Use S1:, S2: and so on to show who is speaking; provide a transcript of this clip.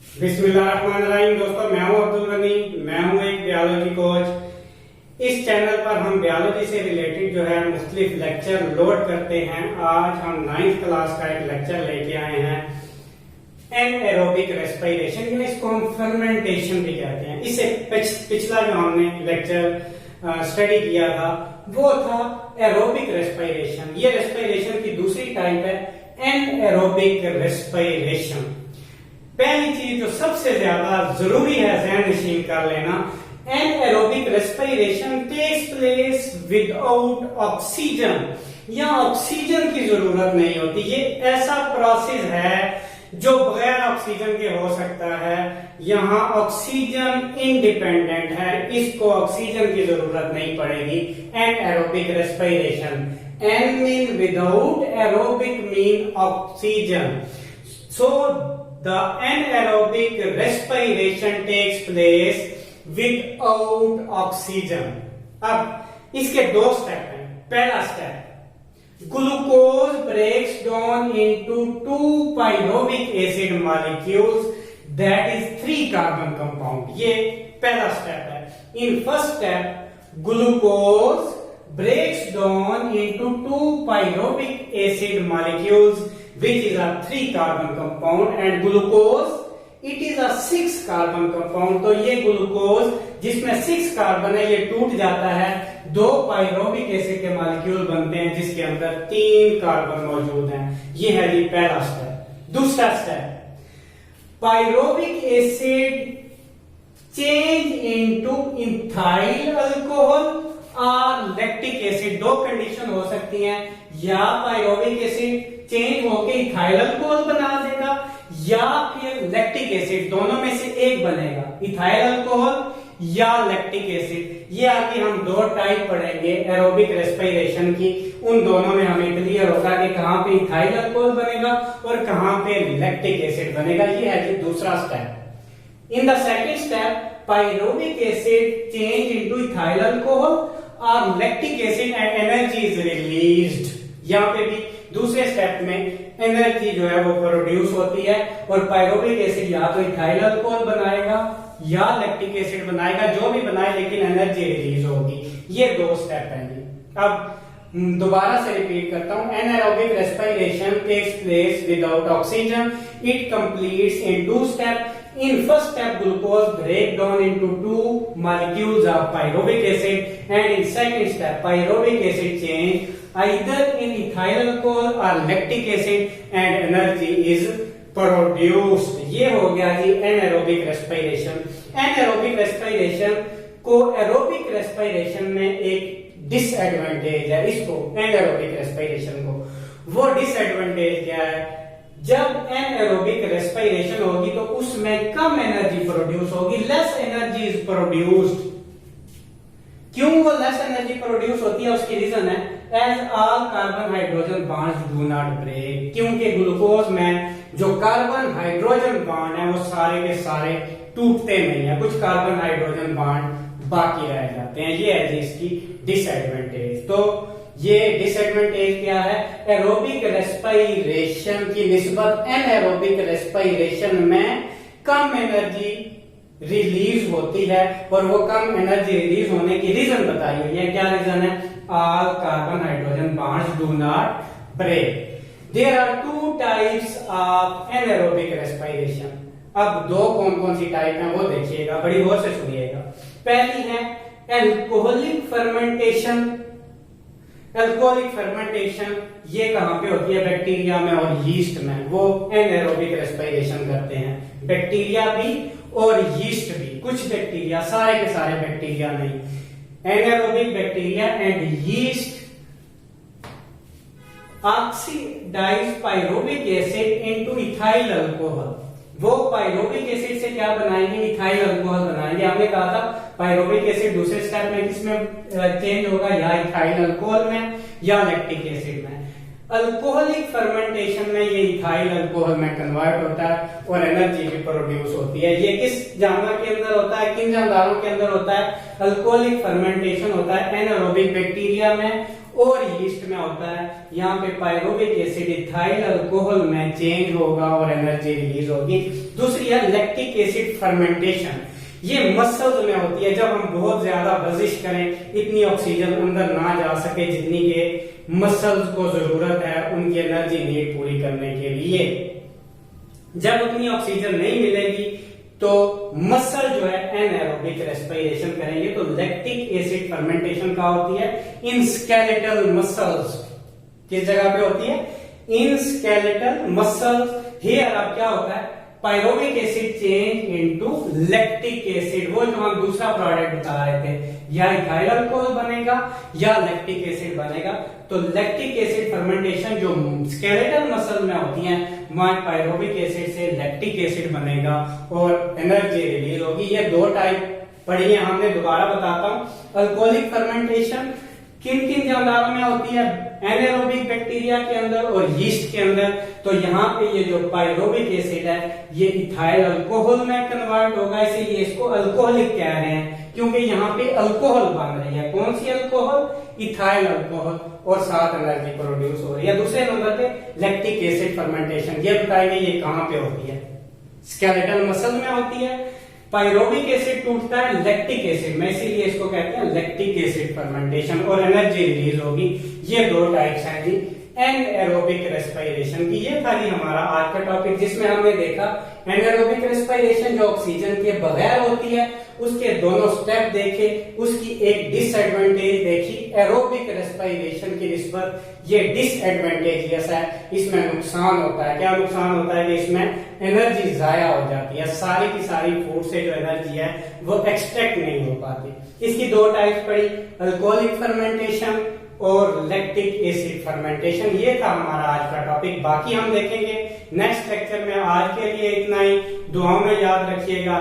S1: बिस्मिल्लाहिर्रहमानिर्रहीम। दोस्तों, मैं हूं अब्दुल गनी, मैं हूं एक बायोलॉजी कोच। इस चैनल पर हम बायोलॉजी से रिलेटेड जो है मुख्तलिफ लेक्चर लोड करते हैं। आज हम 9th क्लास का एक लेक्चर लेके आए हैं, एनएरोबिक रेस्पिरेशन, या इसको हम फर्मेंटेशन भी कहते हैं। इससे पिछला जो हमने लेक्चर स्टडी किया था वो था एरोबिक रेस्पिरेशन। ये रेस्पिरेशन की दूसरी टाइप है, एनएरोबिक रेस्पिरेशन। पहली चीज जो सबसे ज्यादा जरूरी है ज़हन नशीन कर लेना, anaerobic respiration takes place without oxygen. यहाँ ऑक्सीजन की जरूरत नहीं होती। ये ऐसा प्रोसेस है जो बगैर ऑक्सीजन के हो सकता है। यहाँ ऑक्सीजन इंडिपेंडेंट है, इसको ऑक्सीजन की जरूरत नहीं पड़ेगी। Anaerobic respiration, an mean without, aerobic mean oxygen. So the anaerobic respiration takes place without oxygen। अब इसके दो स्टेप हैं। पहला step, glucose breaks down into 2 pyruvic acid molecules that is 3 carbon compound। ये पहला स्टेप है। In first step glucose breaks down into 2 pyruvic acid molecules which is a 3 carbon compound, and glucose it is a 6 carbon compound। तो ये glucose जिसमें 6 carbon है ये टूट जाता है, 2 पायरोविक एसिड के मॉलिक्यूल बनते हैं जिसके अंदर 3 कार्बन मौजूद हैं। ये है जी पहला स्टेप। दूसरा step, pyruvic acid change into ethyl alcohol और लैक्टिक एसिड। दो कंडीशन हो सकती हैं, या पायरोविक एसिड चेंज होके इथाइल अल्कोहल बना देगा या फिर लैक्टिक एसिड, दोनों में से एक बनेगा, इथाइल अल्कोहल या लैक्टिक एसिड। ये आगे हम दो टाइप पढ़ेंगे एरोबिक रेस्पिरेशन की, उन दोनों में हमें क्लियर होगा कि कहां पे इथाइल अल्कोहल बनेगा और कहां पे लैक्टिक एसिड बनेगा। ये है जी दूसरा step. In the second step, pyruvic acid change into ethyl alcohol और lactic acid and energy is released. यहाँ पे भी दूसरे स्टेप में एनर्जी जो है वो प्रोड्यूस होती है और पायरोविक एसिड या तो इथाइल अल्कोहल बनाएगा या लैक्टिक एसिड बनाएगा, जो भी बनाए, लेकिन एनर्जी रिलीज होगी। ये दो स्टेप हैं जी। अब दोबारा से रिपीट करता हूं, anaerobic respiration takes place without oxygen. It completes in 2 step. In first step, glucose break down into 2 molecules of pyruvic acid, and in second step, pyruvic acid change either in ethyl alcohol or lactic acid, and energy is produced। ये हो गया जी anaerobic respiration. Anaerobic respiration को aerobic respiration में एक disadvantage है, इसको anaerobic respiration को। वो डिसएडवांटेज क्या है, जब एनएरोबिक रेस्पिरेशन होगी तो उसमें कम एनर्जी प्रोड्यूस होगी, लेस एनर्जी इज प्रोड्यूस्ड। क्यों वो लेस एनर्जी प्रोड्यूस होती है, उसकी रीजन है as all carbon hydrogen bonds do not break. क्योंकि ग्लूकोज में जो कार्बन हाइड्रोजन बॉन्ड है वो सारे के सारे टूटते नहीं है, कुछ कार्बन हाइड्रोजन बॉन्ड बाकी रह जाते हैं। ये है जी इसकी डिसएडवांटेज। तो ये डिसएडवांटेज क्या है, एरोबिक रेस्पिरेशन की निस्बत एनएरोबिक रेस्पिरेशन में कम एनर्जी रिलीज होती है, और वो कम एनर्जी रिलीज होने की रीजन बताई हुई है। क्या रीजन है, all carbon hydrogen bonds do not break. There are 2 types of anaerobic respiration. अब दो कौन कौन सी टाइप है वो देखिएगा, बड़ी गौर से सुनिएगा। पहली है एल्कोहलिक फर्मेंटेशन। एल्कोहलिक फर्मेंटेशन ये कहां पे होती है, बैक्टीरिया में और यीस्ट में। वो एनएरोबिक रेस्पिरेशन करते हैं, बैक्टीरिया भी और यीस्ट भी। कुछ बैक्टीरिया, सारे के सारे बैक्टीरिया नहीं। Anaerobic bacteria and yeast oxidize pyruvic acid into ethyl alcohol. वो पायरोविक एसिड से क्या बनाएंगे, इथाइल अल्कोहल बनाएंगे। हमने कहा था पायरोविक एसिड दूसरे स्टेप में किसमें चेंज होगा, या इथाइल अल्कोहल में या लैक्टिक एसिड में। अल्कोहलिक फर्मेंटेशन में ये इथाइल अल्कोहल में कन्वर्ट होता है और एनर्जी भी प्रोड्यूस होती है। ये किस जानवर के अंदर होता है, किन जानदारों के अंदर होता है, अल्कोहलिक फर्मेंटेशन होता है एनारोबिक बैक्टीरिया में और यीस्ट में होता है। यहाँ पे पायरोविक एसिड इथाइल अल्कोहल में चेंज होगा और एनर्जी रिलीज होगी। दूसरी है लैक्टिक एसिड फर्मेंटेशन। ये मसल्स में होती है, जब हम बहुत ज्यादा वर्जिश करें, इतनी ऑक्सीजन अंदर ना जा सके जितनी के मसल्स को जरूरत है उनकी एनर्जी नीड पूरी करने के लिए। जब उतनी ऑक्सीजन नहीं मिलेगी तो मसल जो है एनएरोबिक रेस्पिरेशन करेंगे। तो लैक्टिक एसिड फर्मेंटेशन का होती है इन स्केलेटल मसल्स। किस जगह पे होती है? In skeletal muscles. हियर अब क्या होता है, pyruvic acid change into lactic acid. वो जो हम दूसरा प्रोडक्ट बता रहे थे, या इथाइल अल्कोहल बनेगा या लैक्टिक एसिड बनेगा। तो लैक्टिक एसिड फर्मेंटेशन जो स्केलेटल मसल में होती है, वहां पायरोविक एसिड से लैक्टिक एसिड बनेगा और एनर्जी रिलीज होगी। ये दो टाइप पढ़ी है हमने, दोबारा बताता हूं। अल्कोहलिक फर्मेंटेशन किन किन जानदारों में होती है? एनारोबिक बैक्टीरिया के अंदर और यीस्ट के अंदर। तो यहाँ पे ये जो पायरोविक एसिड है ये इथाइल अल्कोहल में कन्वर्ट होगा, इसीलिए इसको अल्कोहलिक कह रहे हैं, क्योंकि यहाँ पे अल्कोहल बन रही है। कौन सी अल्कोहल? इथाइल अल्कोहल, और साथ एनर्जी प्रोड्यूस हो रही है। दूसरे नंबर पे लैक्टिक एसिड फर्मेंटेशन, ये बताएंगे ये कहाँ पे होती है। स्केलेटल मसल में होती है। पायरोविक एसिड टूटता है लैक्टिक एसिड में, इसीलिए इसको कहते हैं लैक्टिक एसिड फर्मेंटेशन, और एनर्जी रिलीज होगी। ये दो टाइप्स हैं जी एनएरोबिक रेस्पिरेशन की। ये था जी हमारा आज का टॉपिक, जिसमें हमने देखा एनएरोबिक रेस्पिरेशन जो ऑक्सीजन के बगैर होती है, उसके दोनों स्टेप देखे, उसकी एक डिसएडवांटेज देखी। एरोबिक रेस्पिरेशन की निस्बत ये डिसएडवांटेजियस है, इसमें नुकसान होता है। क्या नुकसान होता है? कि इसमें एनर्जी जाया हो जाती है, सारी की सारी फूड से जो एनर्जी है वो एक्सट्रैक्ट नहीं हो पाती। इसकी दो टाइप्स पड़ी, अल्कोहलिक फर्मेंटेशन और लैक्टिक एसिड फर्मेंटेशन। ये था हमारा आज का टॉपिक, बाकी हम देखेंगे नेक्स्ट लेक्चर में। आज के लिए इतना ही, दुआओं में याद रखिएगा।